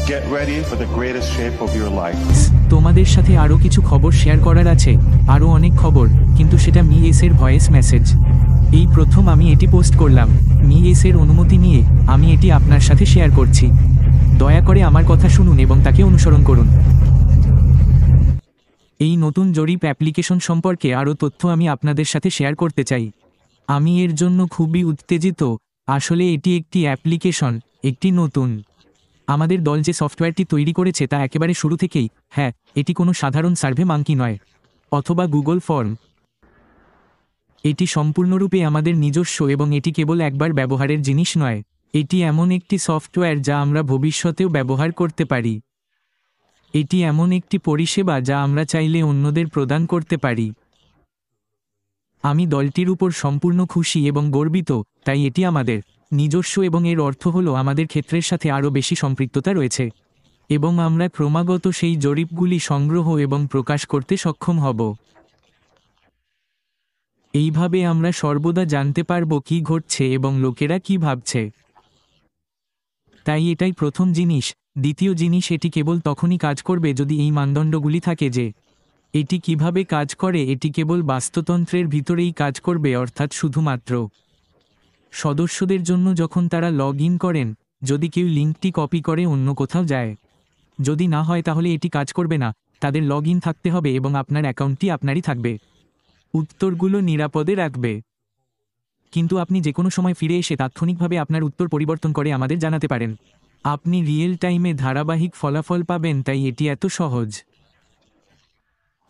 Get ready for the greatest shape of your life. তোমাদের সাথে আরো কিছু খবর শেয়ার করার আছে, আরো অনেক খবর, কিন্তু সেটা মি এস এর ভয়েস মেসেজ। এই প্রথম আমি এটি পোস্ট করলাম, মি এস এর অনুমতি নিয়ে আমি এটি আপনার সাথে শেয়ার করছি। দয়া করে আমার কথা শুনুন এবং তাকে অনুসরণ করুন। এই নতুন জরিপ অ্যাপ্লিকেশন সম্পর্কে আরও তথ্য আমি আপনাদের সাথে শেয়ার করতে চাই। আমি এর জন্য খুবই উত্তেজিত। আসলে এটি একটি অ্যাপ্লিকেশন, একটি নতুন। আমাদের দল যে সফটওয়্যারটি তৈরি করেছে তা একেবারে শুরু থেকেই, হ্যাঁ, এটি কোনো সাধারণ সার্ভে মাঙ্কি নয় অথবা গুগল ফর্ম। এটি সম্পূর্ণরূপে আমাদের নিজস্ব এবং এটি কেবল একবার ব্যবহারের জিনিস নয়। এটি এমন একটি সফটওয়্যার যা আমরা ভবিষ্যতেও ব্যবহার করতে পারি। এটি এমন একটি পরিষেবা যা আমরা চাইলে অন্যদের প্রদান করতে পারি। আমি দলটির উপর সম্পূর্ণ খুশি এবং গর্বিত, তাই এটি আমাদের নিজস্ব এবং এর অর্থ হলো আমাদের ক্ষেত্রের সাথে আরও বেশি সম্পৃক্ততা রয়েছে এবং আমরা ক্রমাগত সেই জরিপগুলি সংগ্রহ এবং প্রকাশ করতে সক্ষম হব। এইভাবে আমরা সর্বদা জানতে পারব কী ঘটছে এবং লোকেরা কী ভাবছে। তাই এটাই প্রথম জিনিস। দ্বিতীয় জিনিস, এটি কেবল তখনই কাজ করবে যদি এই মানদণ্ডগুলি থাকে যে এটি কিভাবে কাজ করে। এটি কেবল বাস্তুতন্ত্রের ভিতরেই কাজ করবে, অর্থাৎ শুধুমাত্র সদস্যদের জন্য যখন তারা লগ ইন করেন। যদি কেউ লিঙ্কটি কপি করে অন্য কোথাও যায়, যদি না হয় তাহলে এটি কাজ করবে না। তাদের লগ ইন থাকতে হবে এবং আপনার অ্যাকাউন্টটি আপনারই থাকবে। উত্তরগুলো নিরাপদে রাখবে, কিন্তু আপনি যে কোনো সময় ফিরে এসে তাৎক্ষণিকভাবে আপনার উত্তর পরিবর্তন করে আমাদের জানাতে পারেন। আপনি রিয়েল টাইমে ধারাবাহিক ফলাফল পাবেন, তাই এটি এত সহজ।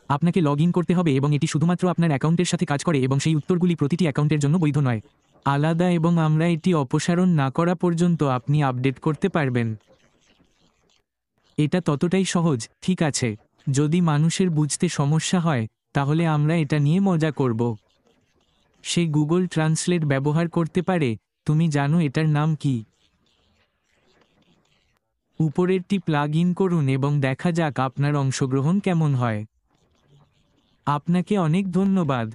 আপনাকে লগ ইন করতে হবে এবং এটি শুধুমাত্র আপনার অ্যাকাউন্টের সাথে কাজ করে এবং সেই উত্তরগুলি প্রতিটি অ্যাকাউন্টের জন্য বৈধ নয়, আলাদা, এবং আমরা এটি অপসারণ না করা পর্যন্ত আপনি আপডেট করতে পারবেন। এটা ততটাই সহজ, ঠিক আছে? যদি মানুষের বুঝতে সমস্যা হয় তাহলে আমরা এটা নিয়ে মজা করব। সে গুগল ট্রান্সলেট ব্যবহার করতে পারে। তুমি জানো এটার নাম কি? উপরেরটি প্লাগ ইন করুন এবং দেখা যাক আপনার অংশগ্রহণ কেমন হয়। আপনাকে অনেক ধন্যবাদ।